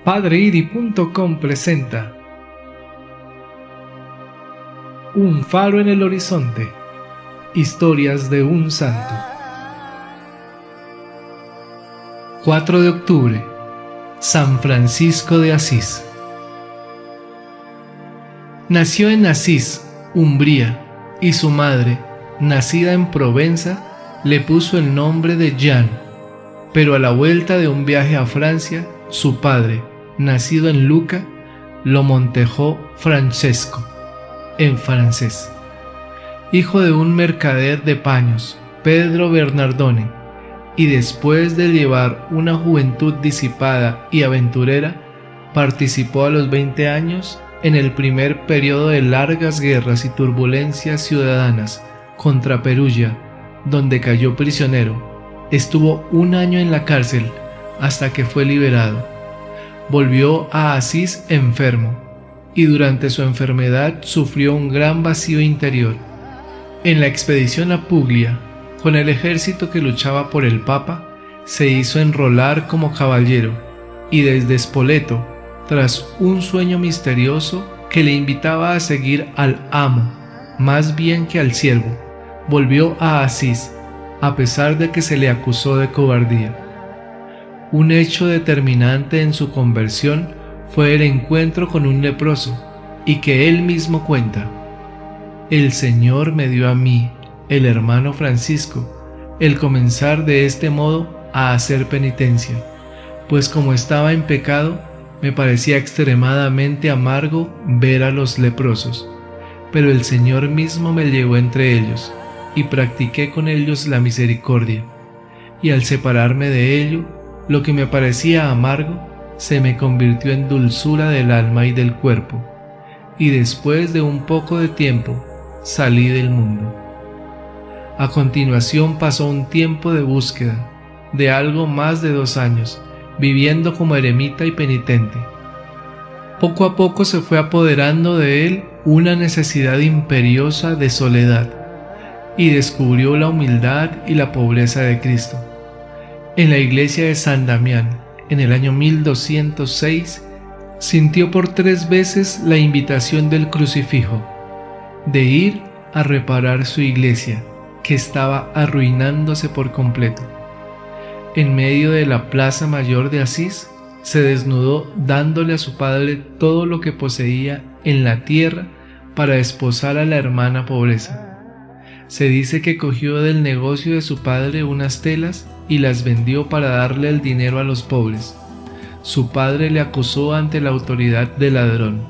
Padreiri.com presenta Un faro en el horizonte. Historias de un santo. 4 de octubre. San Francisco de Asís. Nació en Asís, Umbría, y su madre, nacida en Provenza, le puso el nombre de Jean, pero a la vuelta de un viaje a Francia, su padre, nacido en Lucca, lo montejó Francesco, en francés. Hijo de un mercader de paños, Pedro Bernardone, y después de llevar una juventud disipada y aventurera, participó a los 20 años en el primer periodo de largas guerras y turbulencias ciudadanas contra Perugia, donde cayó prisionero. Estuvo un año en la cárcel hasta que fue liberado. Volvió a Asís enfermo, y durante su enfermedad sufrió un gran vacío interior. En la expedición a Puglia, con el ejército que luchaba por el Papa, se hizo enrolar como caballero, y desde Spoleto, tras un sueño misterioso que le invitaba a seguir al amo, más bien que al siervo, volvió a Asís, a pesar de que se le acusó de cobardía. Un hecho determinante en su conversión fue el encuentro con un leproso, y que él mismo cuenta: «El Señor me dio a mí, el hermano Francisco, el comenzar de este modo a hacer penitencia, pues como estaba en pecado, me parecía extremadamente amargo ver a los leprosos, pero el Señor mismo me llevó entre ellos, y practiqué con ellos la misericordia, y al separarme de ello, lo que me parecía amargo se me convirtió en dulzura del alma y del cuerpo, y después de un poco de tiempo salí del mundo». A continuación pasó un tiempo de búsqueda, de algo más de 2 años, viviendo como eremita y penitente. Poco a poco se fue apoderando de él una necesidad imperiosa de soledad, y descubrió la humildad y la pobreza de Cristo. En la iglesia de San Damián, en el año 1206, sintió por 3 veces la invitación del crucifijo, de ir a reparar su iglesia, que estaba arruinándose por completo. En medio de la plaza mayor de Asís, se desnudó dándole a su padre todo lo que poseía en la tierra para esposar a la hermana pobreza. Se dice que cogió del negocio de su padre unas telas y las vendió para darle el dinero a los pobres. Su padre le acusó ante la autoridad de ladrón.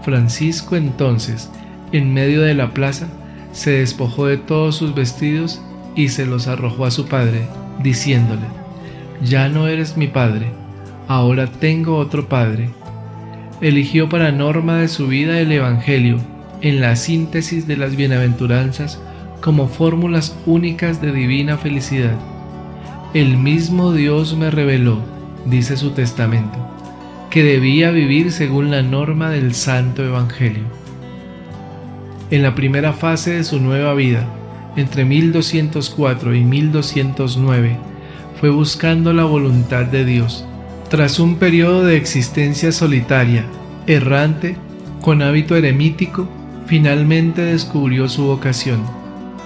Francisco entonces, en medio de la plaza, se despojó de todos sus vestidos y se los arrojó a su padre, diciéndole: «Ya no eres mi padre, ahora tengo otro padre». Eligió para norma de su vida el Evangelio, en la síntesis de las bienaventuranzas, como fórmulas únicas de divina felicidad. «El mismo Dios me reveló», dice su testamento, «que debía vivir según la norma del Santo Evangelio». En la primera fase de su nueva vida, entre 1204 y 1209, fue buscando la voluntad de Dios. Tras un periodo de existencia solitaria, errante, con hábito eremítico, finalmente descubrió su vocación.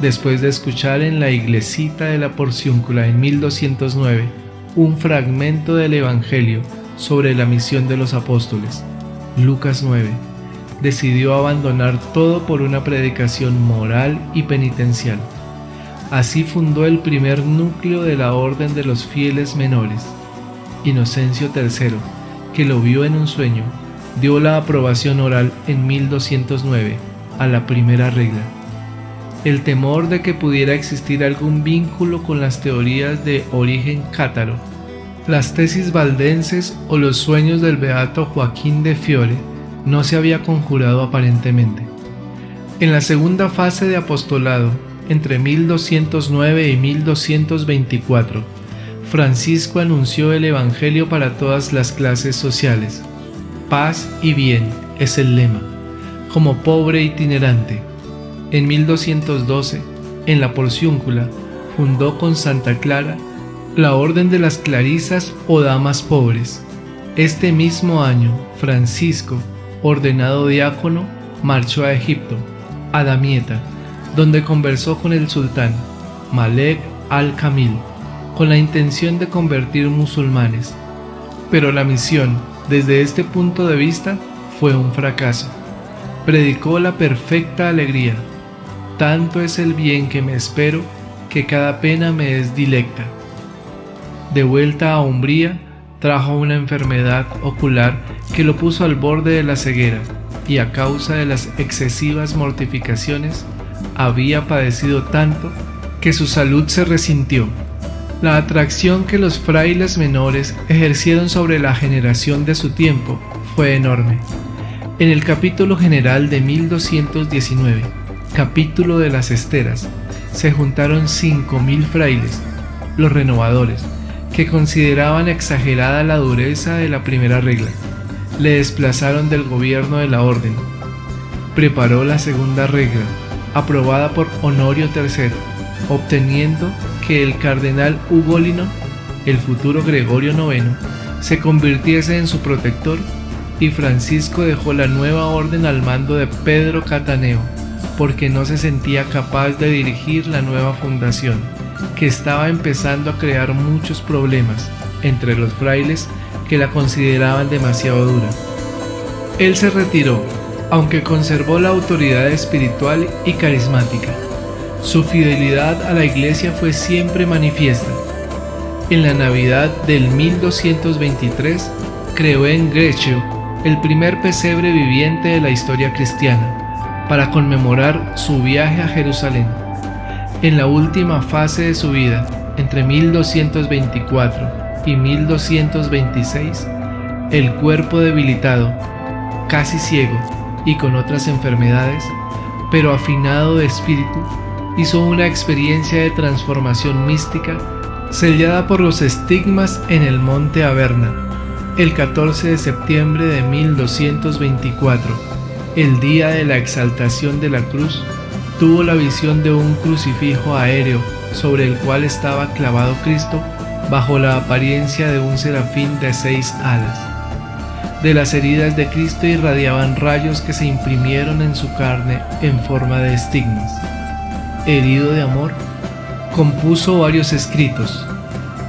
Después de escuchar en la iglesita de la Porciúncula en 1209 un fragmento del Evangelio sobre la misión de los apóstoles, Lucas 9, decidió abandonar todo por una predicación moral y penitencial. Así fundó el primer núcleo de la Orden de los Fieles Menores. Inocencio III, que lo vio en un sueño, dio la aprobación oral en 1209 a la primera regla. El temor de que pudiera existir algún vínculo con las teorías de origen cátaro, las tesis valdenses o los sueños del beato Joaquín de Fiore no se había conjurado aparentemente. En la segunda fase de apostolado, entre 1209 y 1224, Francisco anunció el Evangelio para todas las clases sociales. Paz y bien es el lema, como pobre itinerante. En 1212, en la Porciúncula, fundó con Santa Clara la Orden de las Clarisas o Damas Pobres. Este mismo año, Francisco, ordenado diácono, marchó a Egipto, a Damieta, donde conversó con el sultán, Malek al-Kamil, con la intención de convertir musulmanes. Pero la misión, desde este punto de vista, fue un fracaso. Predicó la perfecta alegría. Tanto es el bien que me espero, que cada pena me es dilecta. De vuelta a Umbría, trajo una enfermedad ocular que lo puso al borde de la ceguera, y a causa de las excesivas mortificaciones, había padecido tanto que su salud se resintió. La atracción que los frailes menores ejercieron sobre la generación de su tiempo fue enorme. En el capítulo general de 1219, capítulo de las esteras, se juntaron 5.000 frailes, los renovadores, que consideraban exagerada la dureza de la primera regla. Le desplazaron del gobierno de la orden. Preparó la segunda regla, aprobada por Honorio III, obteniendo que el cardenal Ugolino, el futuro Gregorio IX, se convirtiese en su protector, y Francisco dejó la nueva orden al mando de Pedro Cataneo, porque no se sentía capaz de dirigir la nueva fundación, que estaba empezando a crear muchos problemas entre los frailes que la consideraban demasiado dura. Él se retiró, aunque conservó la autoridad espiritual y carismática. Su fidelidad a la Iglesia fue siempre manifiesta. En la Navidad del 1223 creó en Grecio el primer pesebre viviente de la historia cristiana, para conmemorar su viaje a Jerusalén. En la última fase de su vida, entre 1224 y 1226, el cuerpo debilitado, casi ciego y con otras enfermedades, pero afinado de espíritu, hizo una experiencia de transformación mística sellada por los estigmas en el monte Averna. El 14 de septiembre de 1224, el día de la exaltación de la cruz, tuvo la visión de un crucifijo aéreo sobre el cual estaba clavado Cristo bajo la apariencia de un serafín de 6 alas. De las heridas de Cristo irradiaban rayos que se imprimieron en su carne en forma de estigmas. Herido de amor, compuso varios escritos: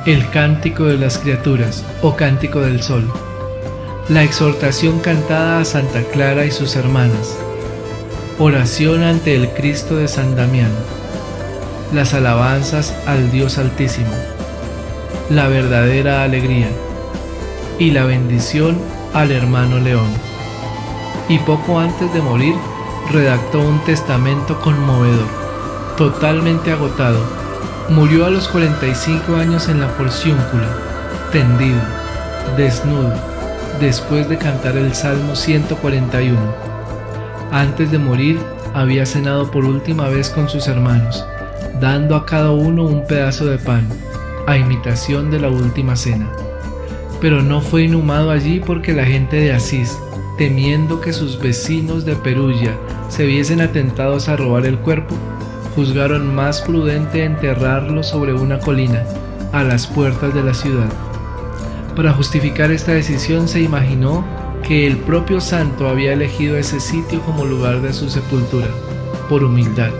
el Cántico de las Criaturas o Cántico del Sol, la exhortación cantada a Santa Clara y sus hermanas, oración ante el Cristo de San Damián, las alabanzas al Dios Altísimo, la verdadera alegría y la bendición al hermano León. Y poco antes de morir redactó un testamento conmovedor. Totalmente agotado, murió a los 45 años en la Porciúncula, tendido, desnudo, después de cantar el Salmo 141. Antes de morir, había cenado por última vez con sus hermanos, dando a cada uno un pedazo de pan, a imitación de la última cena. Pero no fue inhumado allí porque la gente de Asís, temiendo que sus vecinos de Perugia se viesen atentados a robar el cuerpo, juzgaron más prudente enterrarlo sobre una colina, a las puertas de la ciudad. Para justificar esta decisión se imaginó que el propio santo había elegido ese sitio como lugar de su sepultura, por humildad,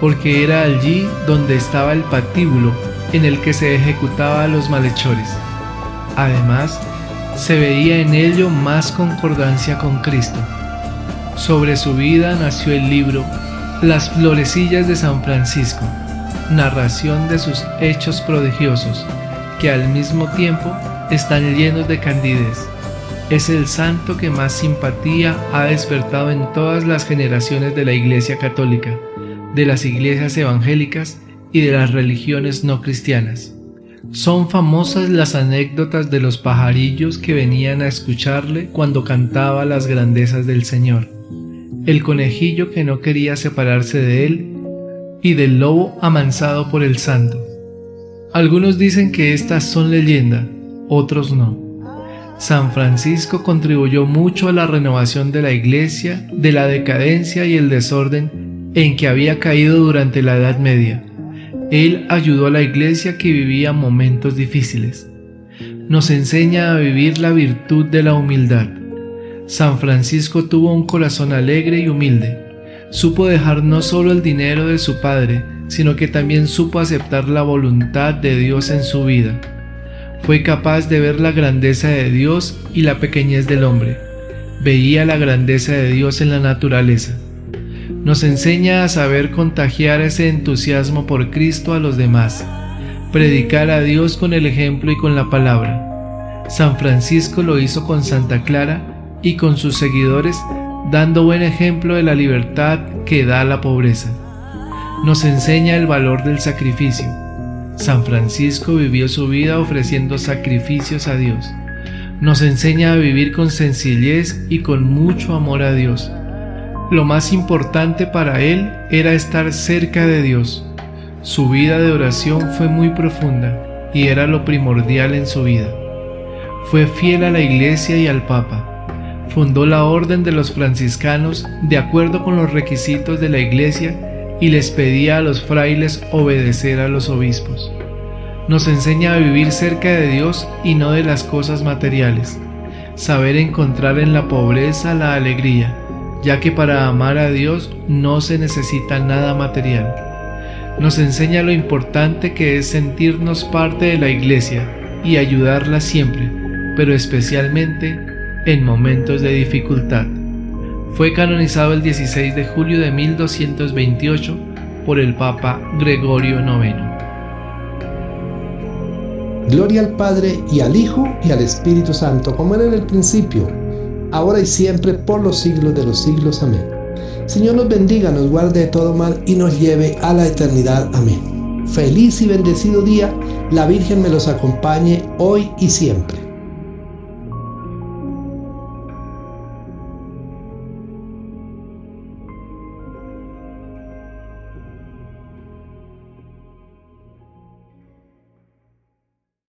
porque era allí donde estaba el patíbulo en el que se ejecutaba a los malhechores. Además, se veía en ello más concordancia con Cristo. Sobre su vida nació el libro Las Florecillas de San Francisco, narración de sus hechos prodigiosos, que al mismo tiempo están llenos de candidez. Es el santo que más simpatía ha despertado en todas las generaciones de la Iglesia Católica, de las iglesias evangélicas y de las religiones no cristianas. Son famosas las anécdotas de los pajarillos que venían a escucharle cuando cantaba las grandezas del Señor, el conejillo que no quería separarse de él y del lobo amansado por el santo. Algunos dicen que estas son leyenda, otros no. San Francisco contribuyó mucho a la renovación de la Iglesia, de la decadencia y el desorden en que había caído durante la Edad Media. Él ayudó a la Iglesia que vivía momentos difíciles. Nos enseña a vivir la virtud de la humildad. San Francisco tuvo un corazón alegre y humilde. Supo dejar no solo el dinero de su padre, sino que también supo aceptar la voluntad de Dios en su vida. Fue capaz de ver la grandeza de Dios y la pequeñez del hombre. Veía la grandeza de Dios en la naturaleza. Nos enseña a saber contagiar ese entusiasmo por Cristo a los demás, predicar a Dios con el ejemplo y con la palabra. San Francisco lo hizo con Santa Clara y con sus seguidores, dando buen ejemplo de la libertad que da la pobreza. Nos enseña el valor del sacrificio. San Francisco vivió su vida ofreciendo sacrificios a Dios. Nos enseña a vivir con sencillez y con mucho amor a Dios. Lo más importante para él era estar cerca de Dios. Su vida de oración fue muy profunda y era lo primordial en su vida. Fue fiel a la Iglesia y al Papa. Fundó la Orden de los Franciscanos de acuerdo con los requisitos de la Iglesia y les pedía a los frailes obedecer a los obispos. Nos enseña a vivir cerca de Dios y no de las cosas materiales. Saber encontrar en la pobreza la alegría, ya que para amar a Dios no se necesita nada material. Nos enseña lo importante que es sentirnos parte de la Iglesia y ayudarla siempre, pero especialmente en momentos de dificultad. Fue canonizado el 16 de julio de 1228 por el Papa Gregorio IX. Gloria al Padre, y al Hijo, y al Espíritu Santo, como era en el principio, ahora y siempre, por los siglos de los siglos. Amén. Señor nos bendiga, nos guarde de todo mal y nos lleve a la eternidad. Amén. Feliz y bendecido día. La Virgen me los acompañe hoy y siempre.